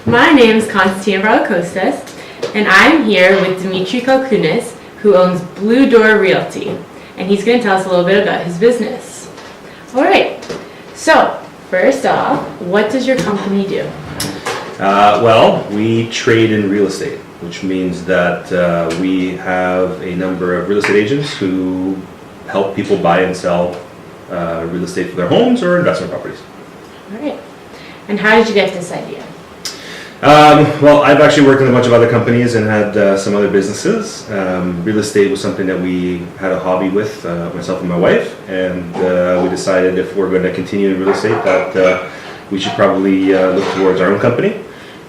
My name is Constantina Bralakostas, and I'm here with Dimitri Kalkunis, who owns Blue Door Realty, and he's going to tell us a little bit about his business. All right, so first off, what does your company do? Well, we trade in real estate, which means that we have a number of real estate agents who help people buy and sell real estate for their homes or investment properties. All right, and how did you get this idea? Well, I've actually worked in a bunch of other companies and had some other businesses. Real estate was something that we had a hobby with, myself and my wife, and we decided if we're going to continue in real estate that we should probably look towards our own company.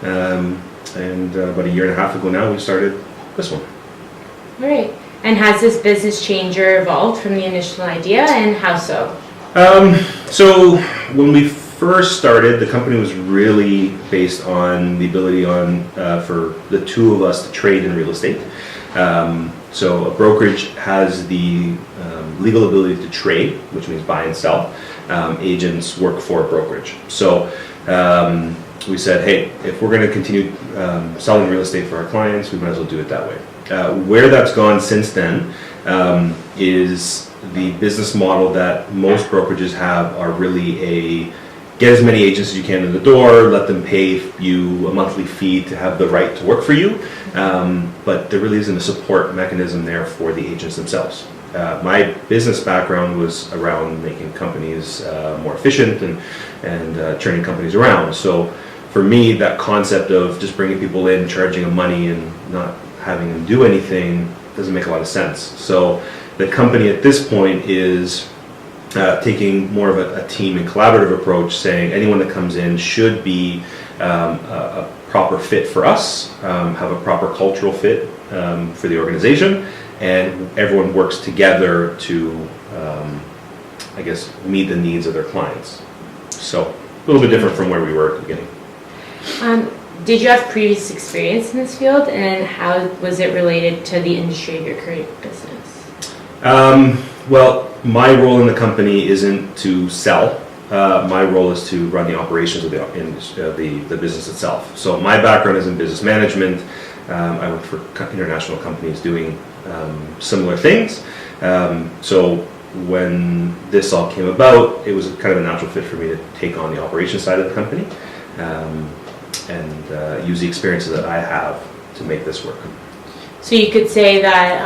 And about a year and a half ago now, we started this one. All right, and has this business changed or evolved from the initial idea, and how so? So when we first started, the company was really based on the ability for the two of us to trade in real estate. So a brokerage has the legal ability to trade, which means buy and sell. Agents work for a brokerage. So we said, hey, if we're going to continue selling real estate for our clients, we might as well do it that way. Where that's gone since then is the business model that most brokerages have are really get as many agents as you can in the door, let them pay you a monthly fee to have the right to work for you, but there really isn't a support mechanism there for the agents themselves. My business background was around making companies more efficient and turning companies around. So for me, that concept of just bringing people in, charging them money and not having them do anything doesn't make a lot of sense. So the company at this point is taking more of a team and collaborative approach, saying anyone that comes in should be a proper fit for us, have a proper cultural fit for the organization, and everyone works together to, I guess, meet the needs of their clients. So a little bit different from where we were at the beginning. Did you have previous experience in this field, and how was it related to the industry of your current business? Well, my role in the company isn't to sell. My role is to run the operations of the business itself. So my background is in business management. I work for international companies doing similar things. So when this all came about, it was kind of a natural fit for me to take on the operations side of the company and use the experiences that I have to make this work. So you could say that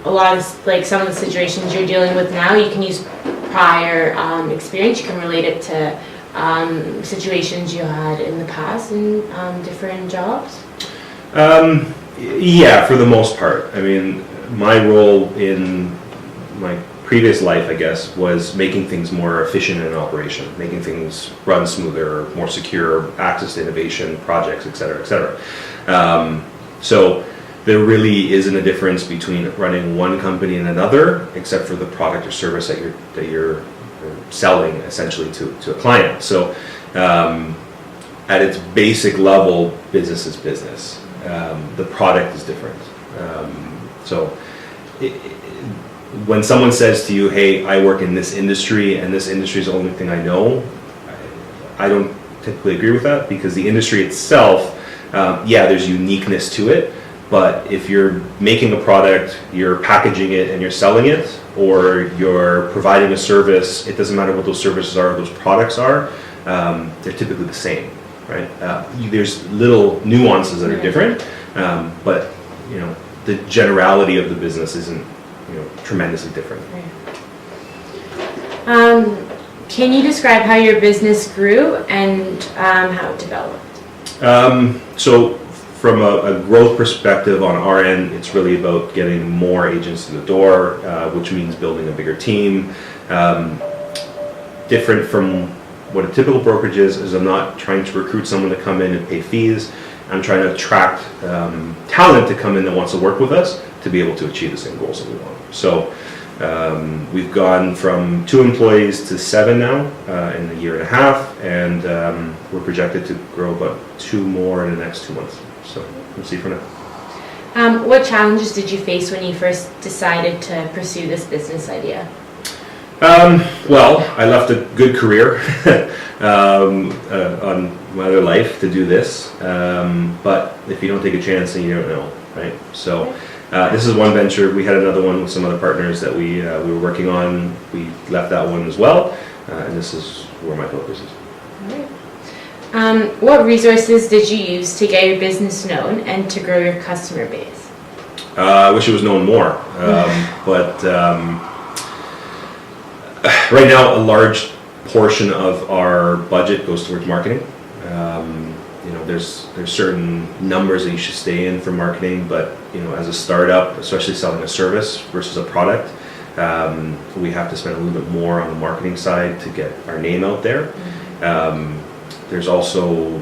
a lot of, like, some of the situations you're dealing with now, you can use prior experience. You can relate it to situations you had in the past in different jobs. Yeah, for the most part. I mean, my role in my previous life, I guess, was making things more efficient in operation, making things run smoother, more secure, access to innovation, projects, et cetera, et cetera. So there really isn't a difference between running one company and another, except for the product or service that you're selling essentially to a client. So at its basic level, business is business. The product is different. When someone says to you, hey, I work in this industry and this industry is the only thing I know, I don't typically agree with that, because the industry itself, there's uniqueness to it. But if you're making a product, you're packaging it and you're selling it, or you're providing a service, it doesn't matter what those services are or those products are, they're typically the same, right? There's little nuances that are different, but the generality of the business isn't tremendously different. Can you describe how your business grew and how it developed? So from a growth perspective on our end, it's really about getting more agents in the door, which means building a bigger team. Different from what a typical brokerage is I'm not trying to recruit someone to come in and pay fees. I'm trying to attract talent to come in that wants to work with us to be able to achieve the same goals that we want. So we've gone from 2 employees to 7 now in a year and a half, and we're projected to grow about 2 more in the next 2 months. So we'll see for now. What challenges did you face when you first decided to pursue this business idea? Well, I left a good career on my other life to do this, but if you don't take a chance, then you don't know, right? So this is one venture. We had another one with some other partners that we were working on. We left that one as well, and this is where my focus is. All right. What resources did you use to get your business known and to grow your customer base? I wish it was known more, but right now a large portion of our budget goes towards marketing. There's certain numbers that you should stay in for marketing, but as a startup, especially selling a service versus a product, we have to spend a little bit more on the marketing side to get our name out there. There's also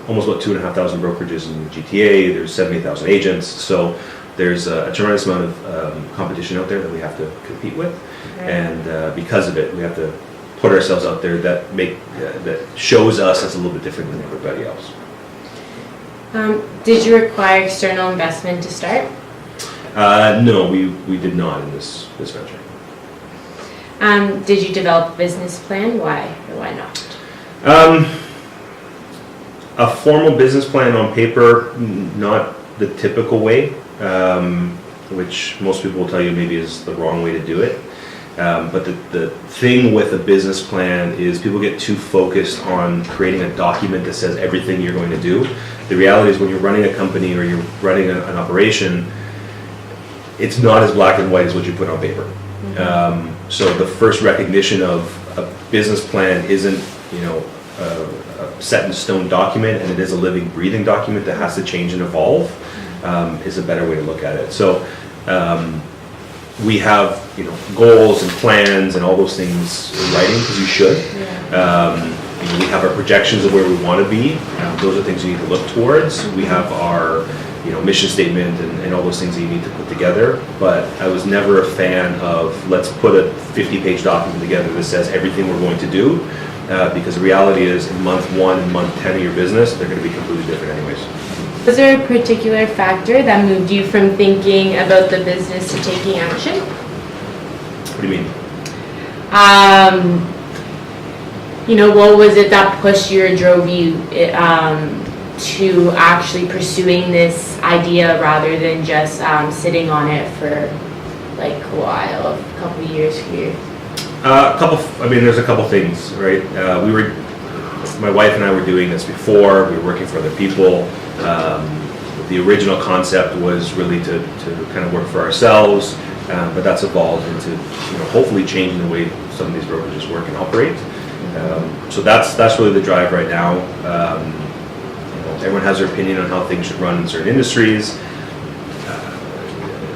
almost about 2,500 brokerages in the GTA. There's 70,000 agents, so there's a tremendous amount of competition out there that we have to compete with, and because of it, we have to put ourselves out there that shows us as a little bit different than everybody else. Did you require external investment to start? No, we did not in this venture. Did you develop a business plan? Why or why not? A formal business plan on paper, not the typical way, which most people will tell you maybe is the wrong way to do it. But the thing with a business plan is people get too focused on creating a document that says everything you're going to do. The reality is when you're running a company or you're running an operation, it's not as black and white as what you put on paper. So the first recognition of a business plan isn't, a set in stone document, and it is a living, breathing document that has to change and evolve, is a better way to look at it. So we have, goals and plans and all those things in writing, because you should. We have our projections of where we want to be. Those are things you need to look towards. We have our mission statement and all those things that you need to put together. But I was never a fan of let's put a 50-page document together that says everything we're going to do, because the reality is in month 1 and month 10 of your business, they're going to be completely different anyways. Was there a particular factor that moved you from thinking about the business to taking action? What do you mean? What was it that pushed you or drove you to actually pursuing this idea rather than just sitting on it for like a while, a couple of years here? There's a couple things, right? My wife and I were doing this before. We were working for other people. The original concept was really to kind of work for ourselves, but that's evolved into hopefully changing the way some of these brokerages work and operate. So that's really the drive right now. Everyone has their opinion on how things should run in certain industries.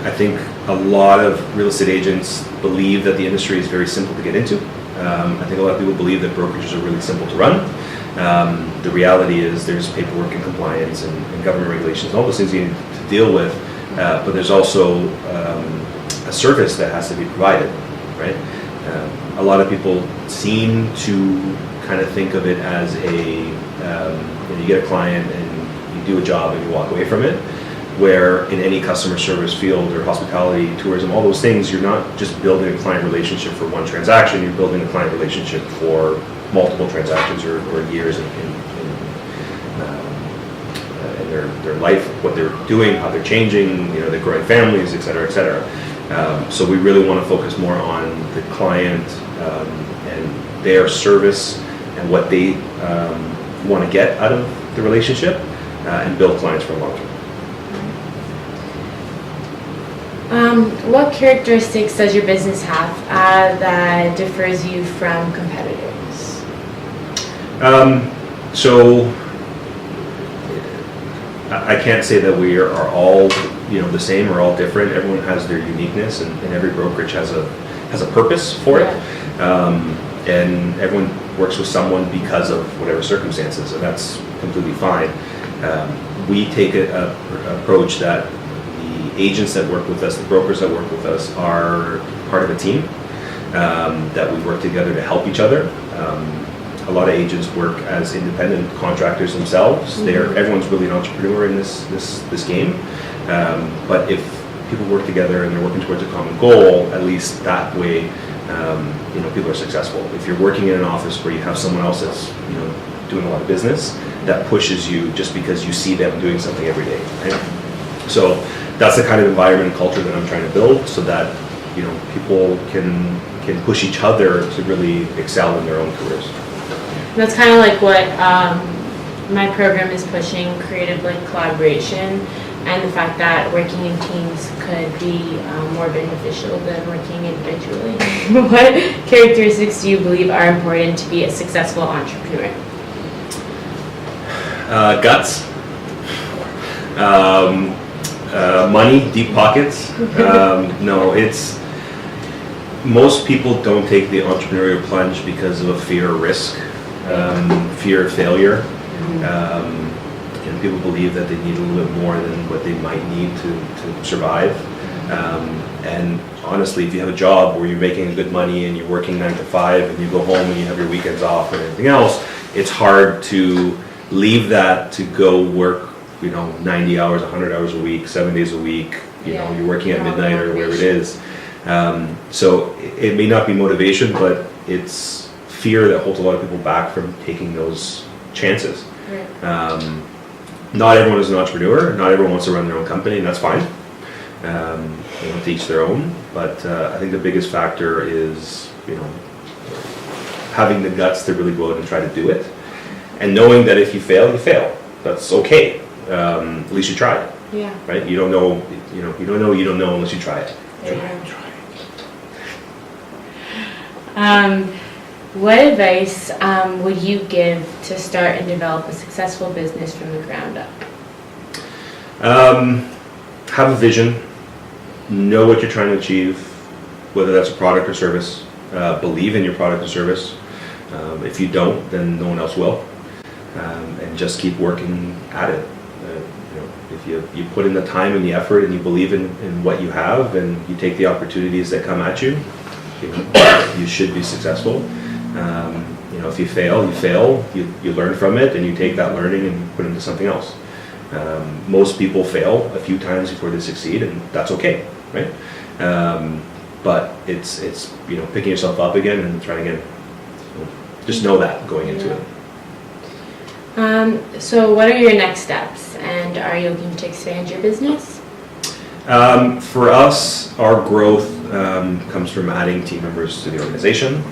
I think a lot of real estate agents believe that the industry is very simple to get into. I think a lot of people believe that brokerages are really simple to run. The reality is there's paperwork and compliance and government regulations, all those things you need to deal with, but there's also a service that has to be provided, right? A lot of people seem to kind of think of it as you get a client and you do a job and you walk away from it, where in any customer service field or hospitality, tourism, all those things, you're not just building a client relationship for one transaction, you're building a client relationship for multiple transactions or years in their life, what they're doing, how they're changing, they're growing families, et cetera, et cetera. So we really want to focus more on the client and their service and what they want to get out of the relationship and build clients for a long term. What characteristics does your business have that differs you from competitors? So I can't say that we are all the same or all different. Everyone has their uniqueness, and every brokerage has a purpose for it. And everyone works with someone because of whatever circumstances, and that's completely fine. We take an approach that the agents that work with us, the brokers that work with us, are part of a team, that we work together to help each other. A lot of agents work as independent contractors themselves. Everyone's really an entrepreneur in this game. But if people work together and they're working towards a common goal, at least that way people are successful. If you're working in an office where you have someone else that's, doing a lot of business, that pushes you just because you see them doing something every day, right? So that's the kind of environment and culture that I'm trying to build, so that, people can push each other to really excel in their own careers. That's kind of like what my program is pushing, creative like collaboration, and the fact that working in teams could be more beneficial than working individually. What characteristics do you believe are important to be a successful entrepreneur? Guts, money, deep pockets. No, it's most people don't take the entrepreneurial plunge because of a fear of risk, fear of failure. And people believe that they need a little bit more than what they might need to survive. And honestly, if you have a job where you're making good money and you're working 9 to 5 and you go home and you have your weekends off and everything else, it's hard to leave that to go work, 90 hours, 100 hours a week, 7 days a week. You're working at midnight or wherever it is. So it may not be motivation, but it's fear that holds a lot of people back from taking those chances. Right. Not everyone is an entrepreneur. Not everyone wants to run their own company, and that's fine. To each their own. But I think the biggest factor is, having the guts to really go out and try to do it, and knowing that if you fail, you fail. That's okay. At least you tried. Yeah. Right? You don't know. You don't know unless you try it. What advice would you give to start and develop a successful business from the ground up? Have a vision. Know what you're trying to achieve, whether that's a product or service. Believe in your product or service. If you don't, then no one else will. And just keep working at it. If you put in the time and the effort and you believe in what you have and you take the opportunities that come at you, you should be successful. If you fail, you learn from it and you take that learning and put it into something else. Most people fail a few times before they succeed, and that's okay, right? But it's picking yourself up again and trying again. So just know that going into it. So what are your next steps, and are you looking to expand your business? For us, our growth comes from adding team members to the organization.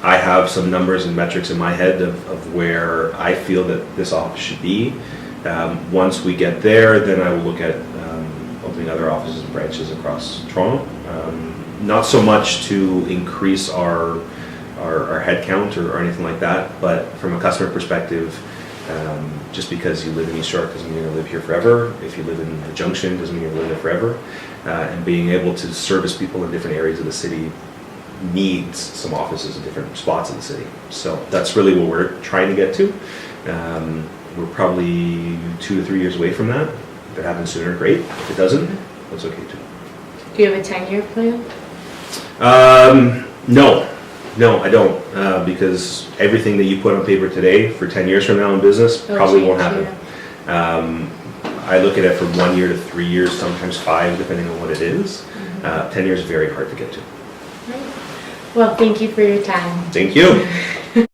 I have some numbers and metrics in my head of where I feel that this office should be. Once we get there, then I will look at opening other offices and branches across Toronto. Not so much to increase our headcount or anything like that, but from a customer perspective, just because you live in East York doesn't mean you're going to live here forever. If you live in the Junction doesn't mean you're going to live there forever. And being able to service people in different areas of the city needs some offices in different spots of the city. So that's really what we're trying to get to. We're probably 2 to 3 years away from that. If it happens sooner, great. If it doesn't, that's okay too. Do you have a 10-year plan? No, I don't. Because everything that you put on paper today for 10 years from now in business probably won't happen. I look at it from 1 year to 3 years, sometimes 5, depending on what it is. 10 years is very hard to get to. Well, thank you for your time. Thank you.